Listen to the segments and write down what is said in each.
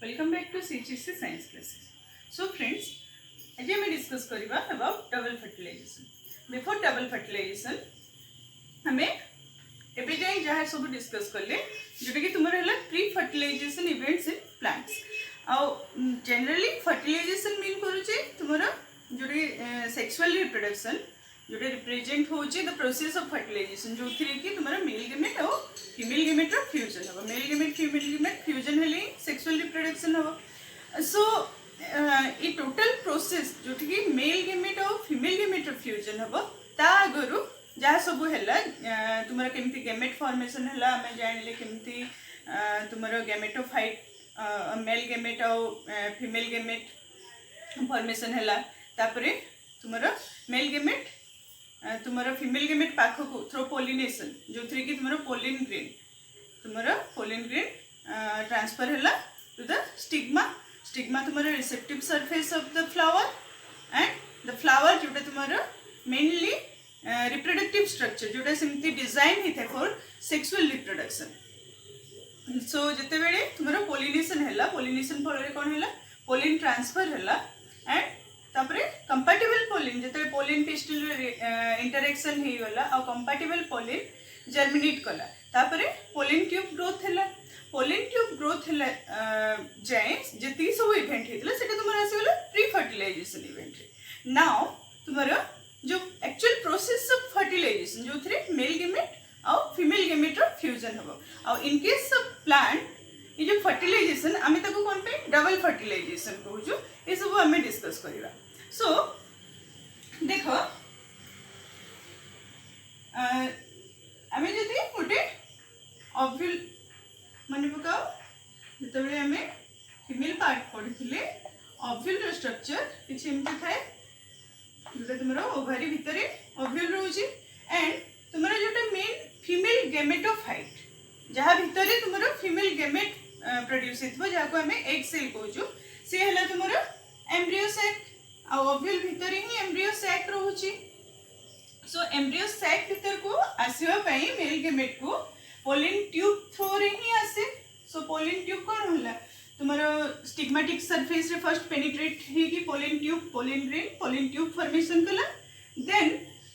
Welcome back to CGC Science Classes. So friends, आज हम discuss करिबा about double fertilisation. Before double fertilisation हमें एबे जाई जहाँ सब डिस्कस करले जोटा कि तुमर हला pre fertilisation events in plants. आउ जनरली फर्टिलाइजेशन मीन करूचे तुमर जोटी सेक्सुअल रिप्रोडक्शन जोटा रिप्रेजेंट होचे द प्रोसेस ऑफ फर्टिलाइजेशन जो थ्री कि तुमर मेल गेमेट और फीमेल गेमेट रो फ्यूजन हो. Male gamete female gamete fusion हेले सेक्सुअल रिप्रोडक्शन हो. सो ये टोटल प्रोसेस जो कि मेल गेमेट और फीमेल गेमेट रो फ्यूजन हो ता आगरु जहाँ सब है तुम केमती गेमेट फॉर्मेशन है आम जानले केमती तुम गेमेटोफाइट मेल गेमेट और फीमेल गेमेट फॉर्मेशन है तुम मेल गेमेट तुम फीमेल गेमेट पाख को थ्रो पोलिनेशन जो थ्री कि तुम पोलिन ग्रेन ट्रांसफर है टू द स्टिग्मा. स्टिग्मा तुम receptive surface of the flower and the flower जोटा तुम मेनली रिप्रोडक्टिव स्ट्रक्चर जोटा सेमती डिजाइन होता है फॉर सेक्सुअल रिप्रोडक्शन. सो जिते बेले तुम पोलिनेशन है पोलिनेशन फल कौन है पोलिन ट्रांसफर है एंड तापरे कंपैटिबल पोलिन जिते पोलिन पिस्टल इंटरेक्शन हो गला और कंपैटिबल पोलिन जर्मिनेट कला तापरे पोलिन ट्यूब ग्रोथ है. पोलिन ट्यूब ग्रोथ है जाए जी सब इवेंट होता है तुम आसगला प्री फर्टिलाइजेशन इवेंट. नाउ तुम जो एक्चुअल प्रोसेस ऑफ फर्टिलाइजेशन जो थे मेल गेमेट और फीमेल गेमेट रो फ्यूजन हो. और इन केस ऑफ प्लांट ये जो फर्टिलाइजेशन आम ताको कौन पे डबल फर्टिलाइजेशन कहूँ ये सब आम डिस्कस करवा. सो देख आम जदि गोटे ओव्यूल मन पकाओ जो आम फीमेल पार्ट पढ़ी ओव्यूल स्ट्रक्चर किसी एमती थाए जोटा तुम ओभारी भितर ओव्यूल रोचे एंड तुम जोटा मेन फीमेल गेमेटोफाइट जहाँ भितर तुम फीमेल गेमेट प्रोड्यूस हो जहाँ को आम एग सेल कहूँ सी है तुम एम्ब्रियो सैक आ ओव्यूल भितर ही एम्ब्रियो सैक रोचे. सो एम्ब्रियो सैक भितर को आसवाई मेल गेमेट को पोलिन ट्यूब थ्रो रे ही आसे. सो पोलिन ट्यूब कौन है तुम स्टिग्मेटिक सरफेस रे फर्स्ट पेनिट्रेट होगी pollen tube pollen tube formation कला. देन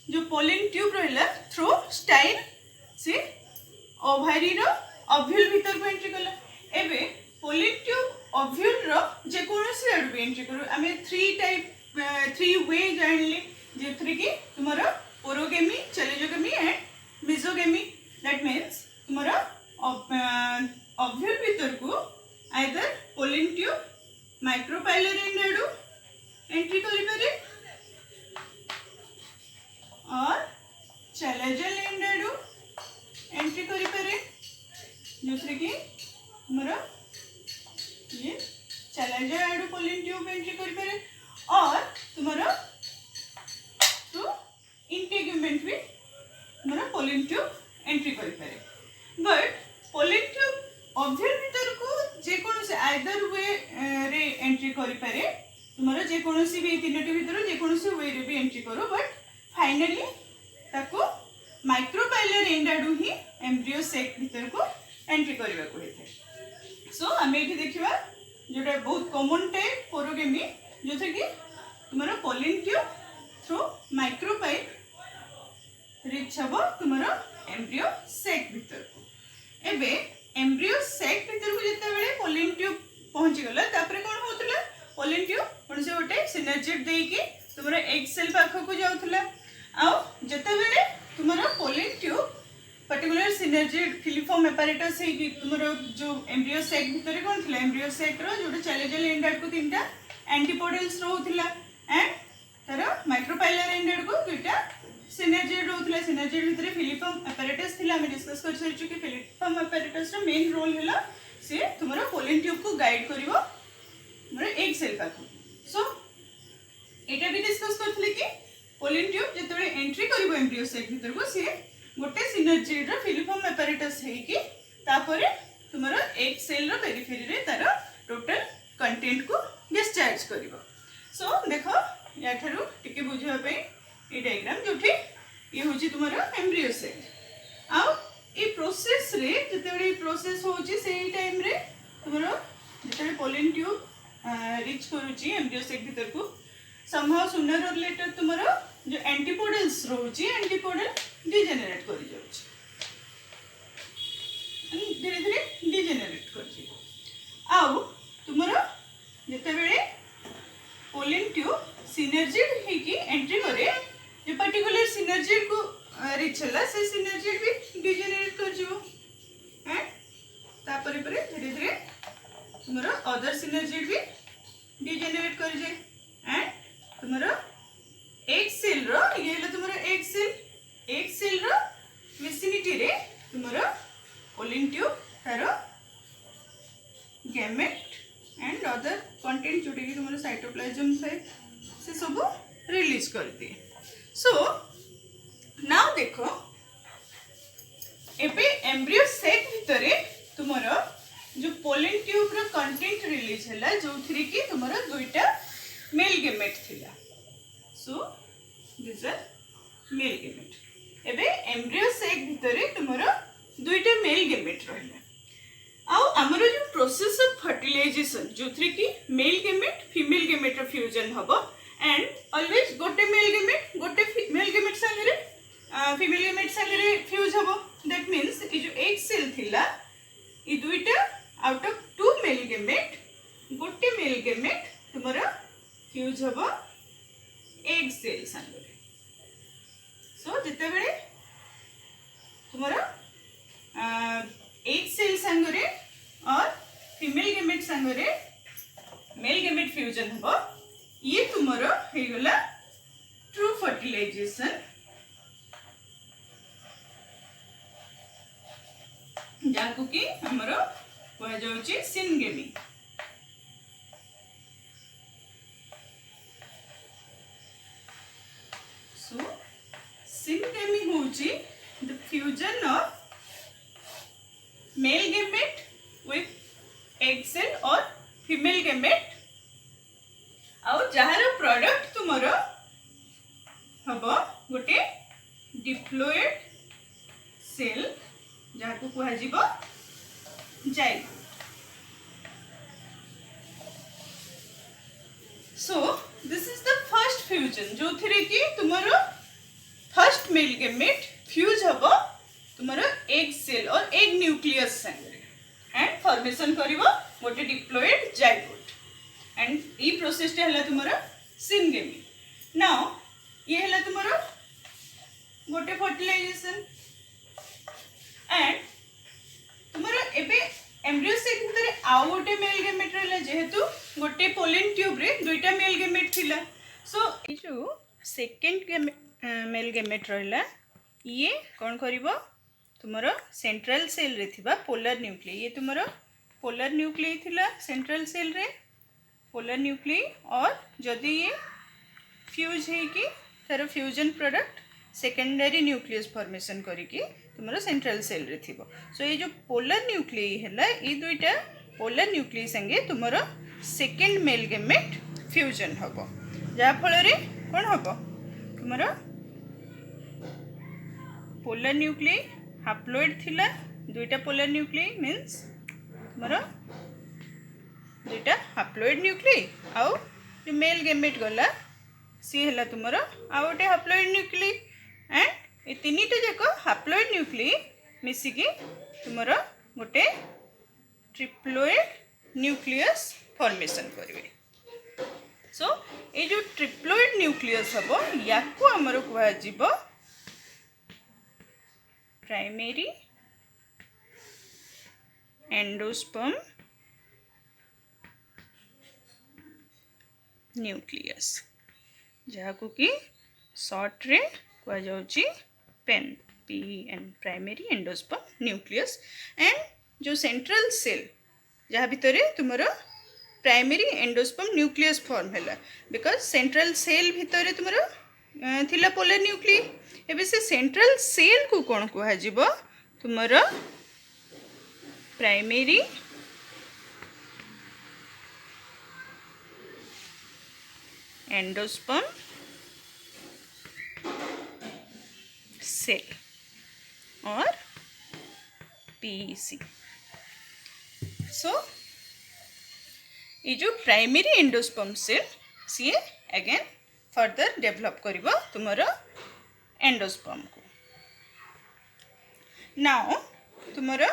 जो पोलिन ट्यूब रहा थ्रो स्टाइल से ओभारी रो ओव्यूल भीतर को एंट्री कला. एबे पोलिन ट्यूब ओव्यूल रो जे कोनोसी आडु भी एंट्री करू आमे थ्री वे जानले जे थ्री कि तुमरो porogamy chalazogamy and mesogamy. That means तुमरो ओव्यूल भीतर को either pollen tube micropylar and आडु एंट्री करि पारे और चेलेजल एंड आडु एंट्री करि पारे दूसरे की तुमरा ये chalazal Aadu pollen tube entry करि पारे और तुमरा तो इंटेगुमेंट भी तुमरा पोलिन ट्यूब एंट्री करि पारे. बट पोलिन ट्यूब ओव्यूल भीतर को जे कोनोसी आइदर वे रे एंट्री करि पारे तुमरा जे कोनोसी भी तीनटी भीतर जे कोनोसी वे रे भी एंट्री करो बट फाइनली ताको micropylar and Aadu he embryo sac भीतर को एंट्री करबा को हेते. सो आमे एठी देखिबा जोटा बहुत कॉमन टाइप पोरोगेमी जो थे कि तुमरा pollen tube through micropyle rich हबो तुमरा एम्ब्रियो सैक भीतर को. एबे एम्ब्रियो सैक भीतर को जते बेले पोलिन ट्यूब पहुंची गला तापरे कोन होतला पोलिन ट्यूब कोन से गोटे सिनर्जिड देई कि तुमरा एग सेल पाख को जाउथला. आउ जते बेले तुमरा pollen tube particular synergid filiform apparatus है कि तुमरा जो एम्ब्रियो सैक भीतर कोन थला embryo sac row Jote chalazal and आड को तीनटा एंटीपोडल्स रोथला एंड तार माइक्रोपाइलर एंड आड को दुईटा सिनर्जिड रोथला. सिनर्जिड भीतर फिलिफॉर्म एपारेटस थिला हम डिस्कस कर सरिछु कि फिलिफॉर्म एपारेटस रो मेन रोल हैला से तुमरा पोलिन ट्यूब को गाइड करिवो तुमरा एग सेल पाख. सो एटा भी डिस्कस करथले कि पोलिन ट्यूब जते एंट्री करिवो एम्ब्रियो सैक भीतर को से गोटे सिनर्जिड रो फिलिफॉर्म एपारेटस है कि तापरे तुमरा एग सेल रो पेरिफेरी रे तार टोटल कंटेंट को डिस्चार्ज करिवो. सो देखो या थारु टिके बुझिबा पे ये डायग्राम जोठी ये होची तुमरा एम्ब्रियो सेल. आ ए प्रोसेस रे जते प्रोसेस होची सेही टाइम रे तुमरा जिते पोलिन पोलिन ट्यूब रिच करुच्ची एम्ब्रियो सेक भीतर को समहाउ सुनर और लेटर तुमरो जो एंटीपोडल्स रोची एंटीपोडल डिजेनरेट कर जाउची धीरे धीरे डिजेनरेट कर आउ तुमरो जेते बेले पोलिन ट्यूब सिनर्जिड हेकी एंट्री करे जो पर्टिकुलर सिनर्जिड को रिच हला से सिनर्जिड भी डिजेनरेट कर जिवो एंड तापरे परे धीरे धीरे तुमरो अदर सिनर्जिड भी डिजेनरेट कर जाए एंड तुमरो एक सेल रो ये हला तुमरो एक सेल रो विसिनिटी रे तुमरो पोलिन ट्यूब तारो गैमेट एंड अदर कंटेंट जोटे कि तुमरो साइटोप्लाज्म थाए से सब रिलीज कर दिए सो नाउ देखो एबे एम्ब्रियो सेक भितरे तुमरो जो पोलिन ट्यूब रो कंटेंट रिलीज हला जो थ्री की तुमरो दुईटा मेल गेमेट थिला so this are male gamete एबे एम्ब्रियो सेक भितरे तुमरो दुईटा मेल गेमेट रहला आउ हमरो जो प्रोसेस ऑफ फर्टिलाइजेशन जो थ्री की मेल गेमेट फीमेल गेमेट रो फ्यूजन हबो एंड ऑलवेज गोटे मेल गेमेट गोटे फीमेल गेमेट संगे फीमेल गेमेट संगे फ्यूज हबो दैट मींस ये जो एक सेल थिला ये दुईटा out of two male gamete गोटे मेल गेमेट तुमरो फ्यूज हबो एग सेल संगे सो जते बेले तुमरो एग सेल संगे और फीमेल गेमेट संगे मेल गेमेट फ्यूजन हबो ये तुमरो हे गला ट्रू फर्टिलाइजेशन जाको कि हमरो कह जाउची सिनगेमी सो सिनगेमी होची the fusion of male gamete with egg cell और फीमेल गेमेट आउ जहार प्रोडक्ट तुमरो हबो गोटे डिप्लोएड सेल जहाको कह जिवो zygote so this is the first fusion जो थ्री की तुमरो फर्स्ट मेल गेमेट फ्यूज हबो तुमरो एग सेल और एग न्यूक्लियस संगे एंड फॉर्मेशन करिवो गोटे डिप्लोएड जाइगोट एंड ई प्रोसेस टा हला तुमरो सिनगेमी नाउ ये हला तुमरो गोटे फर्टिलाइजेशन एंड तुमरो एबे एम्ब्रियो सेक भितरे आउ गोटे मेल गेमेट रहला जेहेतु गोटे पोलिन ट्यूब रे दुईटा मेल गेमेट थिला सो ई जो सेकंड मेल गेमेट रहला ये कौन करिवो तुमरो सेंट्रल सेल रे थिबा पोलर न्यूक्लियस ये तुमरो पोलर न्यूक्लियस थिला सेंट्रल सेल रे पोलर न्यूक्लियस और जदि ये फ्यूज है कि तार fusion product secondary nucleus formation करिकी तुमरो सेंट्रल सेल रे थिबो सो ये जो पोलर न्यूक्लियस हैला ये दुईटा पोलर न्यूक्लियस संगे तुमरो सेकेंड मेल गेमेट फ्यूजन हबो जा फल रे कोन हबो तुमरो पोलर न्यूक्लियस हाप्लोइड थिला दुईटा पोलर न्यूक्लियस मींस तुमरो दुईटा हाप्लोइड न्यूक्लियस आउ जो मेल गेमेट गला सी हला तुमरो आउ गोटे हाप्लोइड न्यूक्लियस एंड ये तीनटा जाक हाप्लोइड न्यूक्लियस मिसिकी तुमरो गोटे ट्रिप्लोइड न्यूक्लियस फॉर्मेशन करिवे सो ये जो ट्रिप्लोइड न्यूक्लियस हबो याकू हमरो कहआ जिवो प्राइमरी एंडोस्पर्म न्यूक्लियस जहाको कि शॉर्ट रे कह जाउची PEN PEN primary endosperm nucleus and जो सेंट्रल सेल जहाँ भितर तुमरो प्राइमरी एंडोस्पर्म न्यूक्लियस फॉर्म हैला बिकॉज सेंट्रल सेल भितर तुमरो थिला पोलर न्यूक्लियस एबे से सेंट्रल सेल को कौन कह जिवो तुमरो प्राइमरी एंडोस्पर्म सेल और PEC सो ये जो primary endosperm cell see again further develop करिवो तुमरो एंडोस्पर्म को। नाउ तुमरो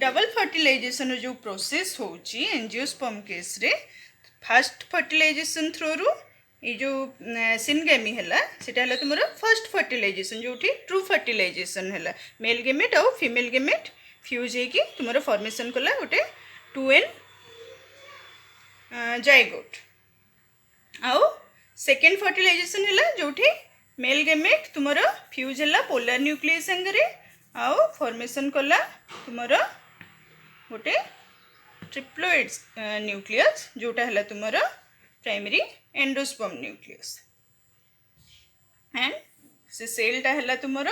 डबल फर्टिलाइजेशन जो प्रोसेस होची एंजियोस्पर्म केस रे फर्स्ट फर्टिलाइजेशन थ्रू रु ये जो सिनगेमी है सेटा है तुम फर्स्ट फर्टिलाइजेशन जो ट्रू फर्टिलाइजेशन है मेल गेमेट और फीमेल गेमेट फ्यूज होगी तुम फॉर्मेशन कला गोटे 2n जाइगोट। आउ सेकेंड फर्टिलाइजेशन है जो मेल गेमेट तुम फ्यूज है पोलर न्यूक्लियस संगे आउ फॉर्मेशन कला तुम गोटे ट्रिप्लोइड न्यूक्लियस जोटा है तुम प्राइमरी एंडोस्पर्म न्यूक्लियस एंड से सेलटा है तुमर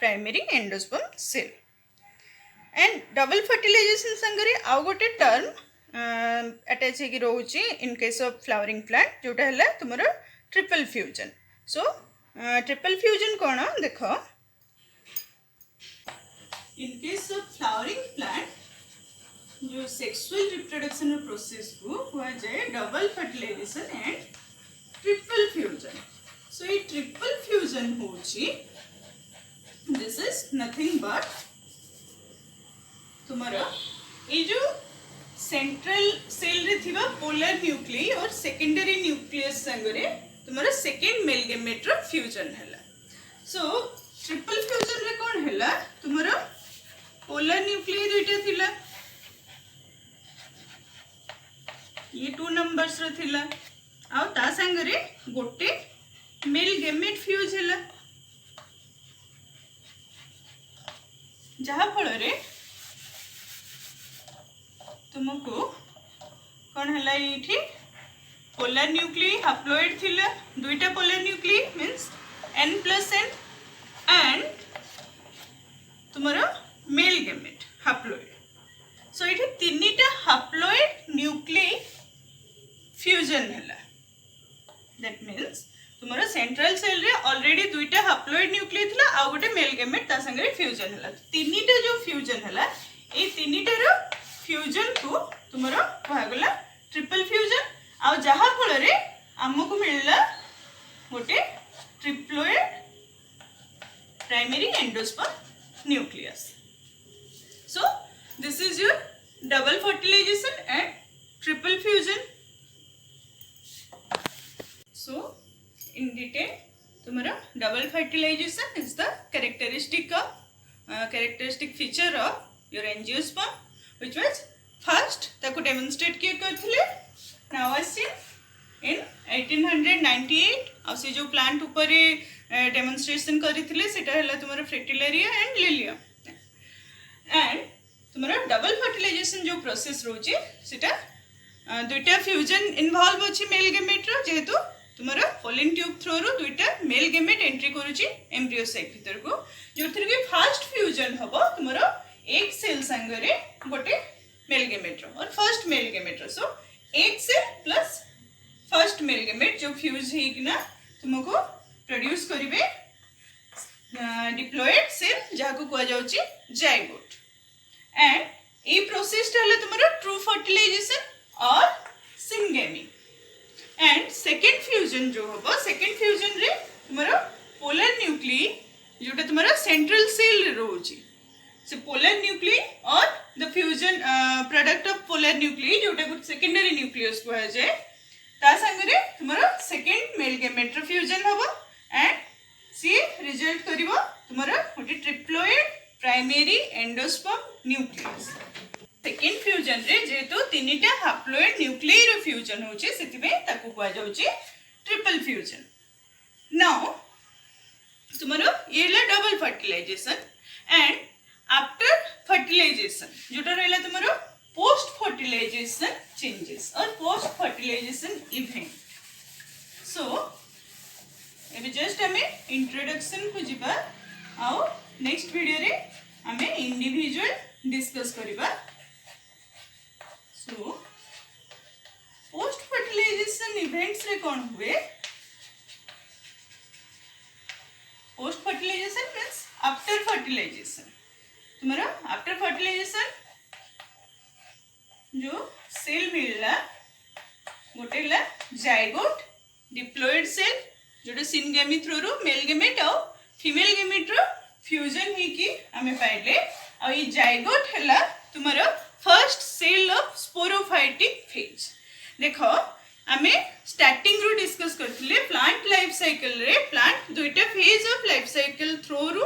primary endosperm cell. And double fertilization संगे आउ गोटे टर्म अटैच होगी रोचे in case of flowering plant जोटा है तुमर triple fusion. So triple fusion कौन देख in case of flowering plant जो सेक्सुअल रिप्रोडक्शन प्रोसेस को कहा जाए double fertilisation and triple fusion. So ये ट्रिपल फ्यूजन होची दिस इज नथिंग बट तुम्हारा ये जो सेंट्रल सेल रे थिबा पोलर न्यूक्लियस और सेकेंडरी न्यूक्लियस संगरे तुम्हारा सेकेंड मेल गेमेट रो फ्यूजन हैला। सो ट्रिपल फ्यूजन रे कोन हैला तुम्हारा पोलर न्यूक्लियस दुईटा थिला ये 2 नंबर्स रो थिला आउ ता संगरे गोटे मेल गेमेट फ्यूज हैला जहा फल रे तुमको कौन है ये पोलर न्यूक्लियस हाप्लोइड थिला दुईटा polar nucleus means n+n and तुम्हारा मेल गेमेट हाप्लोइड। सो ये तीनटा हाप्लोइड न्यूक्लियस फ्यूजन है दैट मीन्स तुम्हारा सेंट्रल सेल रे ऑलरेडी दुईटा हाप्लोइड न्यूक्लियस थिला आ गोटे मेल गेमेट ता संगे फ्यूजन है तीनटा जो फ्यूजन है ये तीनटार फ्यूजन को तुम्हारा कहगला ट्रिपल फ्यूजन आ जहा फल रे आमको मिलला गोटे triploid primary endosperm nucleus. So this is your double fertilisation and triple fusion. So in detail तुम्हारा double fertilisation is the characteristic feature of your angiosperm which was first ताको demonstrate किए करथिले नावासिन in 1898 आ से जो प्लांट ऊपर demonstration करथिले सेटा हला तुम्हारा फ्रेटिलेरिया एंड लिलियम एंड तुम्हारा डबल फर्टिलाइजेशन जो प्रोसेस रोचे सेटा दुईटा फ्यूजन इन्वॉल्व अछि मेल गेमेट रो जेहेतु तुम्हारा पोलिन ट्यूब थ्रू रो दुईटा मेल गेमेट एंट्री करूची एम्ब्रियो साइट भीतर को जोथि के फर्स्ट फ्यूजन हबो तुम्हारा एक सेल संगरे गोटे मेल गेमेट रो और फर्स्ट मेल गेमेट रो। सो एक cell plus first male gamete जो फ्यूज हेकिना तुमको प्रोड्यूस करिवे डिप्लॉयड सेल जाको कुआ जाउची जाइगोट एंड ए प्रोसेस हला तुम्हारा ट्रू फर्टिलाइजेशन और सिंगेमी। एंड सेकेंड फ्यूजन जो होगा सेकेंड फ्यूजन रे तुम्हारा पोलर न्यूक्लियस जोटा तुम्हारा सेंट्रल सेल रे रोची से पोलर न्यूक्लियस और the fusion product of polar nucleus जोटा को सेकेंडरी न्यूक्लियस को है जाए ता संगरे तुम्हारा सेकेंड मेल गेमेट रो फ्यूजन होबो एंड सी रिजल्ट करिवो तुम्हारा गोटे triploid primary endosperm nucleus. Second fusion रे जेहेतु तीनटा हाप्लोइड न्यूक्लियस रो फ्यूजन होचे सेतिबे ताकू कुआ जाउची ट्रिपल फ्यूजन। नाउ तुम्हारा ये ला double fertilisation and after fertilization जोटा रहला तुम्हारा पोस्ट फर्टिलाइजेशन चेंजेस और पोस्ट फर्टिलाइजेशन इवेंट। सो एबे जस्ट हमें इंट्रोडक्शन को जिबा आउ नेक्स्ट वीडियो रे हमें इंडिविजुअल डिस्कस करिबा। सो पोस्ट फर्टिलाइजेशन इवेंट्स रे कौन हुए post fertilization means after fertilization तुम्हारा आफ्टर फर्टिलाइजेशन जो सेल मिलला गोटे है जाइगोट डिप्लॉइड सेल जोटा सिनगेमी थ्रू रु मेल गेमेट और फीमेल गेमेट रो फ्यूजन ही की हमें पाइले और ये जाइगोट है तुम्हारा first cell of sporophytic phase. देखो आमे स्टार्टिंग रू डिस्कस करथिले प्लांट लाइफ साइकिल रे प्लांट दुईटा phase of life cycle through रु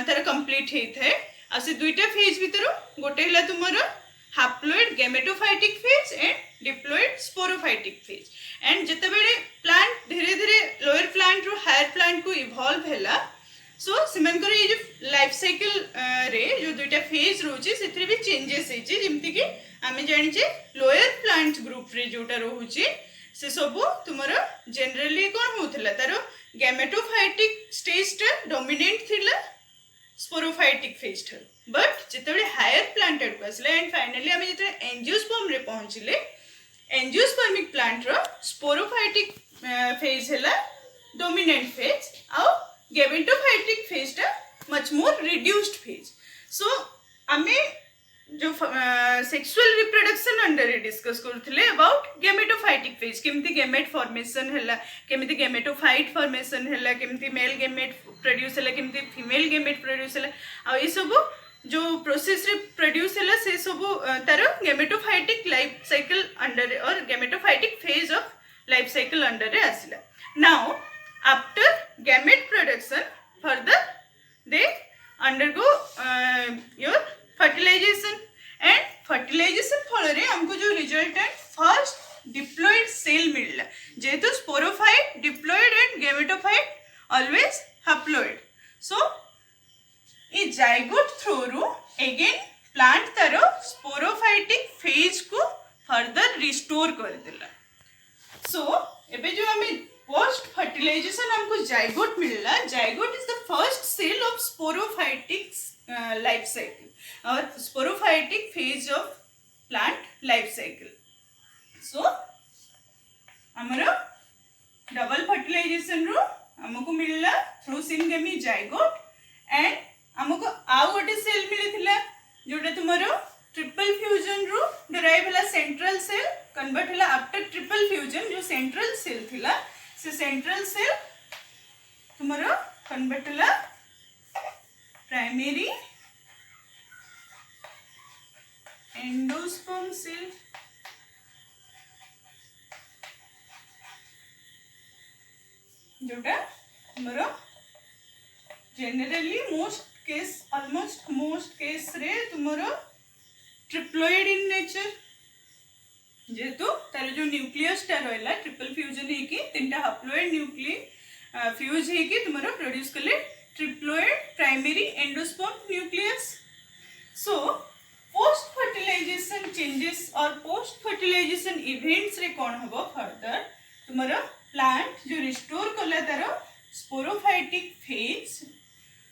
तार कंप्लीट हेई थाए आ से दुईटा फेज भीतर गोटे है तुमरो haploid gametophytic phase and diploid sporophytic phase and जते बेले प्लांट धीरे धीरे लोअर प्लांट रू हायर प्लांट को इवॉल्व हैला सो सिमनकर ये जो लाइफ साइकिल रे जो दुईटा फेज रोचे सेथरे भी चेंजेस हेची जेमति कि आमे जानि जे लोअर प्लांट ग्रुप रे जोटा रहूची से सब तुमरो जनरली कोन होथला तारो गैमेटोफाइटिक स्टेज टा डोमिनेंट थिला स्पोरोफाइटिक फेज ठार बट जिते हायर प्लांट आड़ आसला एंड फाइनली आम जो एंजियोस्पर्म रे पहुँचले एंजियोस्पर्मिक प्लांट रो स्पोरोफाइटिक फेज है डोमिनेंट फेज आउ गैमेटोफाइटिक फेज टा मच मोर रिड्यूस्ड फेज। सो आमे जो सेक्सुअल रिप्रोडक्शन अंडर डिस्कस करथिले अबाउट गैमेटोफाइटिक फेज केमती गैमेट फॉर्मेशन हैला केमती गैमेटोफाइट फॉर्मेशन हैला केमती मेल गैमेट प्रोड्यूस हैला केमती फीमेल गैमेट प्रोड्यूस हैला आ ई सब जो प्रोसेस रे प्रोड्यूस हैला से सब तार गैमेटोफाइटिक लाइफ साइकिल अंडर और gametophytic phase of life cycle under रे आसिला। Now after gamete production further they undergo your fertilization and fertilization फल हमको जो रिजल्टेंट फर्स्ट डिप्लॉइड सेल मिलला जेहेतु sporophyte diploid and gametophyte always haploid. So ये zygote through रु अगेन प्लांट तारो स्पोरोफाइटिक फेज को फर्दर रिस्टोर कर देला। सो एबे जो हमें पोस्ट फर्टिलाइजेशन हमको जाइगोट मिलला zygote is the first cell of sporophytic life cycle और sporophytic phase of plant life cycle. So हमारा डबल फर्टिलाइजेशन रो हमको मिलला थ्रू सिनगेमी जाइगोट एंड हमको आउ गोटे सेल मिलथिला जोटा तुमरो ट्रिपल फ्यूजन रो डिराइव होला सेंट्रल सेल कन्वर्ट होला आफ्टर ट्रिपल फ्यूजन जो सेंट्रल सेल थिला से सेंट्रल सेल तुमरो कन्वर्ट होला प्राइमरी एंडोस्पर्म सेल जोटा तुमरो generally most case almost most case रे तुमरो ट्रिप्लॉइड इन नेचर जेतु तार जो न्यूक्लियस टा रहला ट्रिपल फ्यूजन है कि तीनटा हैप्लॉइड न्यूक्लियस फ्यूज है कि तुमरो प्रोड्यूस करले triploid primary endosperm nucleus. So post fertilization changes और पोस्ट फर्टिलाइजेशन इवेंट्स रे कोन हबो फर्दर तुमरो प्लांट जो रिस्टोर करला तार स्पोरोफाइटिक फेज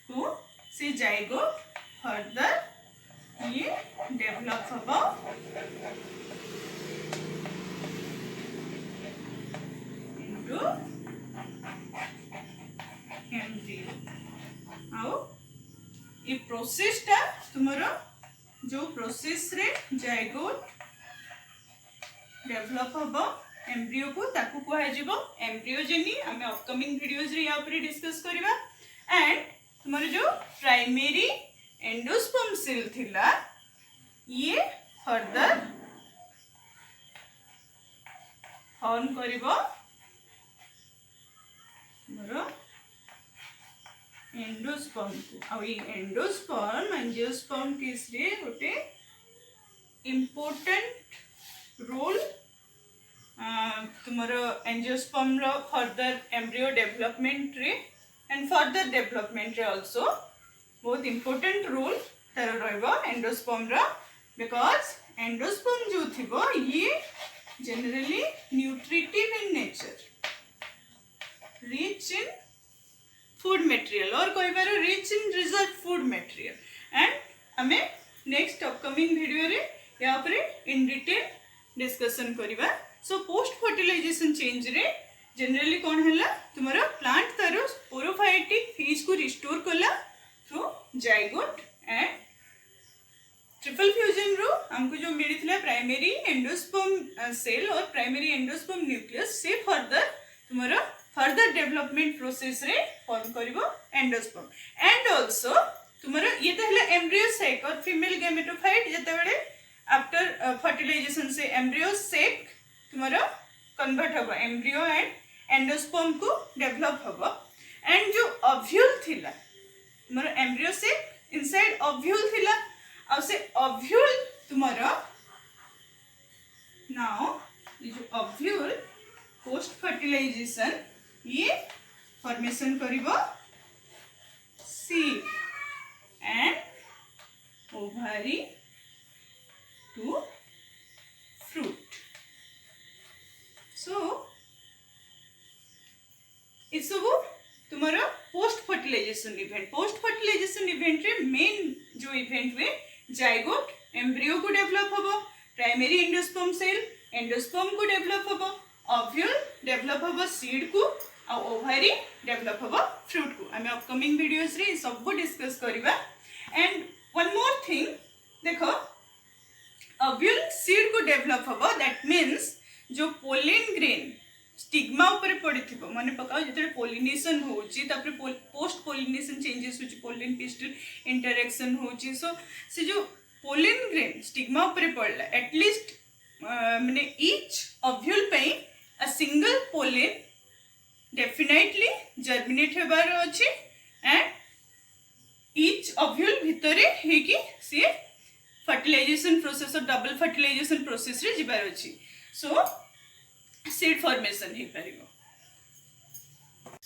को से जाइगोट फर्दर ये डेवलप हबो इनटू एम्ब्रियो आउ ये प्रोसेस टा तुमरो जो प्रोसेस रे जाइगोट डेवलप हबो एम्ब्रियो को ताकू कहा जिवो एम्ब्रियोजेनी हमें अपकमिंग वीडियोज रे या ऊपर डिस्कस करबा एंड तुमरो जो प्राइमरी एंडोस्पर्म सेल थिला ये फर्दर फॉर्म करिवो तुमरो एंडोस्पर्म को आ ये एंडोस्पर्म एंजियोस्पर्म केस रे गोटे इंपोर्टेंट रोल तुमरो एंजियोस्पर्म रो फर्दर एम्ब्रियो डेवलपमेंट रे एंड फर्दर डेवलपमेंट रे आल्सो बहुत इंपोर्टेंट रोल तार रहबो एंडोस्पर्म रो बिकॉज एंडोस्पर्म जो थिबो ये generally nutritive in nature rich in food material और कोई बार rich in reserve food material and हमें नेक्स्ट अपकमिंग वीडियो रे या ऊपर इन डिटेल डिस्कशन करबा। सो पोस्ट फर्टिलाइजेशन चेंज रे जनरली कौन है तुम्हारा प्लांट तार स्पोरोफाइटिक फेज को रिस्टोर कला through zygote and triple fusion रो हमको जो मिलता प्राइमरी एंडोस्पर्म सेल और प्राइमरी एंडोस्पर्म न्यूक्लियस से फर्दर डेवलपमेंट प्रोसेस रे फॉर्म करिवो एंडोस्पर्म एंड आल्सो तुम्हारा ये तो है एम्ब्रियो सेक और फीमेल गैमेटोफाइट जेतेबेले आफ्टर फर्टिलाइजेशन से एम्ब्रियो सेक तुम्हारा कन्वर्ट होगा एम्ब्रियो एंड एंडोस्पर्म को डेवलप होगा एंड जो ओव्यूल थिला तुम्हारा एम्ब्रियो सेक इनसाइड ओव्यूल थिला और से ओव्यूल तुम्हारा नाउ ये जो ओव्यूल पोस्ट फर्टिलाइजेशन ये फॉर्मेशन करिवो seed and ovary to fruit. So ये सब तुम्हारा पोस्ट फर्टिलाइजेशन इवेंट रे मेन जो इवेंट हुए जाइगोट एम्ब्रियो को डेवलप होबो प्राइमरी एंडोस्पर्म को डेवलप होबो ओव्यूल डेवलप होबो सीड को और ओवारी डेवलप होबो फ्रूट को आमे अपकमिंग वीडियोस रे सब डिस्कस करबा एंड वन मोर थिंग देखो ओव्यूल सीड को डेवलप होबो दैट मीन्स जो पोलिन ग्रेन स्टिग्मा ऊपर पड़िथिबो माने पकाओ जेते पोलिनेशन होची तापर पोस्ट पोलिनेशन चेंजेस होची पोलिन पिस्टल इंटरेक्शन होची सो से जो पोलिन ग्रेन स्टिग्मा ऊपर पड़ला एटलीस्ट माने ईच ओव्यूल पे a single pollen definitely germinate हेबार अछि एंड ईच ओव्यूल भितरे हे कि से फर्टिलाइजेशन प्रोसेस और डबल फर्टिलाइजेशन प्रोसेस रे जिबार अछि सो सीड फॉर्मेशन हे परिगो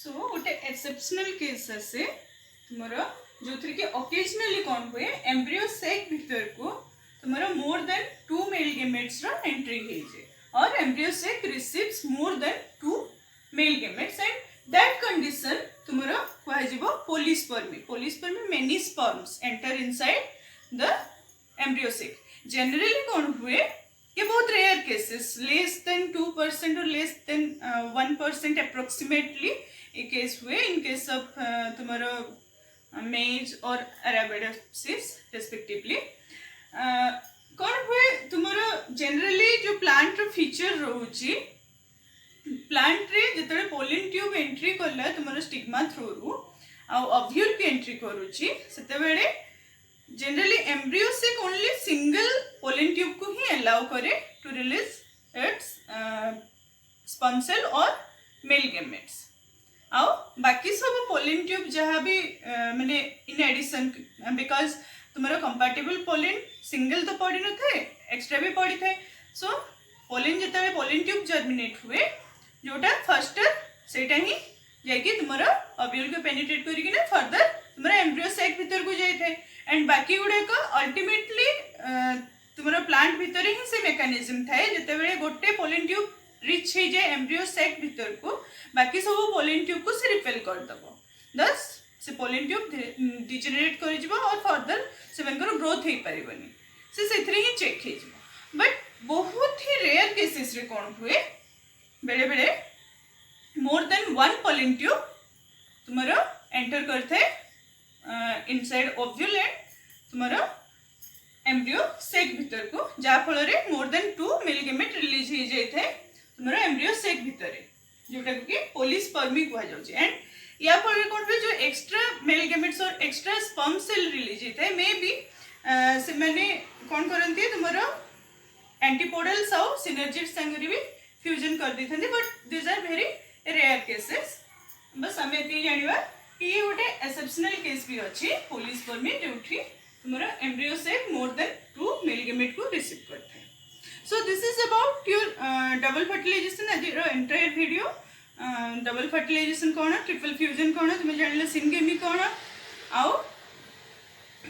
सो गोटे एक्सेप्शनल केस से तुमरो जोथि के ओकेजनली कोन हुए एम्ब्रियो सेक भीतर को तुमरो मोर देन 2 मेल गेमेट्स रो एंट्री हे जे और embryo sac receives more than 2 male gametes and that condition तुमरो कह जिवो polyspermy many sperms enter inside the embryo sac generally कोन हुए ये बहुत रेयर केसेस लेस देन 2% और लेस देन 1% अप्रोक्सीमेटली ये केस हुए इन केस ऑफ तुम्हारा मेज और अरेबिडोप्सिस रेस्पेक्टिवली कौन हुए तुम्हारा जनरली जो प्लांट रो फीचर रोची प्लांट रे जतरे पोलिन ट्यूब एंट्री करला तुम्हारा स्टिग्मा थ्रू रु आ ओव्यूल के एंट्री करूची सेते बेले जनरली एम्ब्रियो से ओनली सिंगल पोलिन ट्यूब को ही अलाउ करे to release its sperm cell और मेल गेमेट्स आउ बाकी सब पोलिन ट्यूब जहाँ भी माने इन एडिशन बिकॉज तुम्हारा कंपैटिबल पोलिन सिंगल तो पड़ी न थे एक्स्ट्रा भी पड़ी थे सो पोलिन जिते पोलिन ट्यूब जर्मिनेट हुए जोटा फर्स्ट सेटा ही जाइए तुम्हारा ओव्यूल को पेनिट्रेट करिक ना फर्दर तुम्हारा एम्ब्रियो सैक भीतर को जाई थे एंड बाकी गुड़े को अल्टीमेटली तुम्हारा प्लांट भीतर ही से मेकानिज्म थाए जते बेले गोटे पोलिन ट्यूब रिच हे जाए एम्ब्रियो सैक भीतर को बाकी सब पोलिन ट्यूब को से रिपेल कर दबो दस से पोलिन ट्यूब डिजेनरेट कर जिवो और फर्दर सेमनकर ग्रोथ हे परिबनी से सेथरे ही चेक हे जिवो बट बहुत ही रेयर केसेस रे कोन हुए बेले बेले मोर देन 1 पोलिन ट्यूब तुम्हारा एंटर करथे इनसाइड ओव्यूल एंड तुम्हारा एम्ब्रियो सेक भीतर को जा फल रे more than 2 male gamete release हे जाय थे तुम्हारा एम्ब्रियो सेक भीतर जोटा कि पोलिस्पर्मी कहा जाउची एंड या फल कोन हो जो एक्स्ट्रा मेल गेमेट्स और एक्स्ट्रा स्पर्म सेल रिलीज हे थे मे बी से माने कोन करंती तुम्हारा एंटीपोडल्स और सिनर्जिड्स संगरी भी फ्यूजन कर दी थंदी but this are very rare cases बस हमें एति जानिबा ये गोटे एक्सेप्शनल केस भी अच्छी पोलिस्पर्मी जोठी तुम्हारा एम्ब्रियो से मोर देन 2 मेल गेमेट को रिसीव करते हैं so this is about your double fertilization आज एंटायर वीडियो डबल फर्टिलाइजेशन कौन ट्रिपल फ्यूजन कौन तुम्हें जान सिनगेमी कौन आउ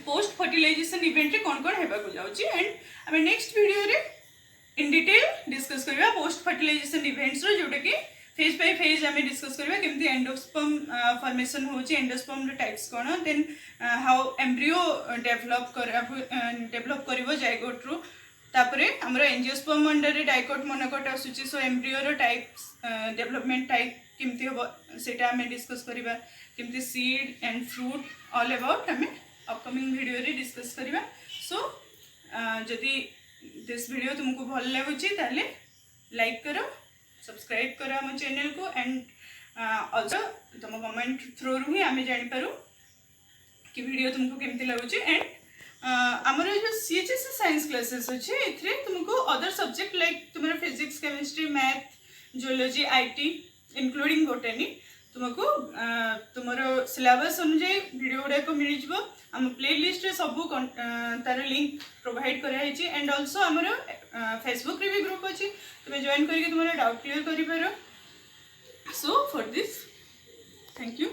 पोस्ट फर्टिलाइजेशन इवेंट रे कौन कौन हेबा को जाउची एंड हमें नेक्स्ट वीडियो रे इन डिटेल डिस्कस करबा पोस्ट फर्टिलाइजेशन इवेंट्स रो जोटा कि फेज बाय फेज हमें डिस्कस करबा केमती एंडोस्पर्म फॉर्मेशन होची एंडोस्पर्म रे टाइप्स कोन देन हाउ एम्ब्रियो डेवलप करिवो जाइगोट रो तापरे हमरा एंजियोस्पर्म अंडर रे डाइकोट मोनोकोट आसुची सो एम्ब्रियो रो टाइप्स डेवलपमेंट टाइप केमती होबो सेटा हमें डिस्कस करबा केमती seed and fruit all about हमें अपकमिंग वीडियो रे डिस्कस करबा सो जदि दिस वीडियो तुमको भल लगुच ताले लाइक करो, सब्सक्राइब करो आम चैनल को एंड ऑल्सो तुम कमेंट थ्रू ही आम जापर कि वीडियो तुमको केमती लगुच एंड आमर जो सीएचएस साइंस क्लासेस अच्छे ए तुमको अदर सब्जेक्ट लाइक तुम physics chemistry math geology IT including botany तुमको तुम सिलेबस अनुसार वीडियो गुड़ाक मिल जाव आम प्ले लिस्ट रे सब तार लिंक प्रोवाइड कराई एंड ऑल्सो आमर फेसबुक रे भी ग्रुप अच्छी तुम जॉइन करके तुम डाउट क्लियर कर। So for this thank you.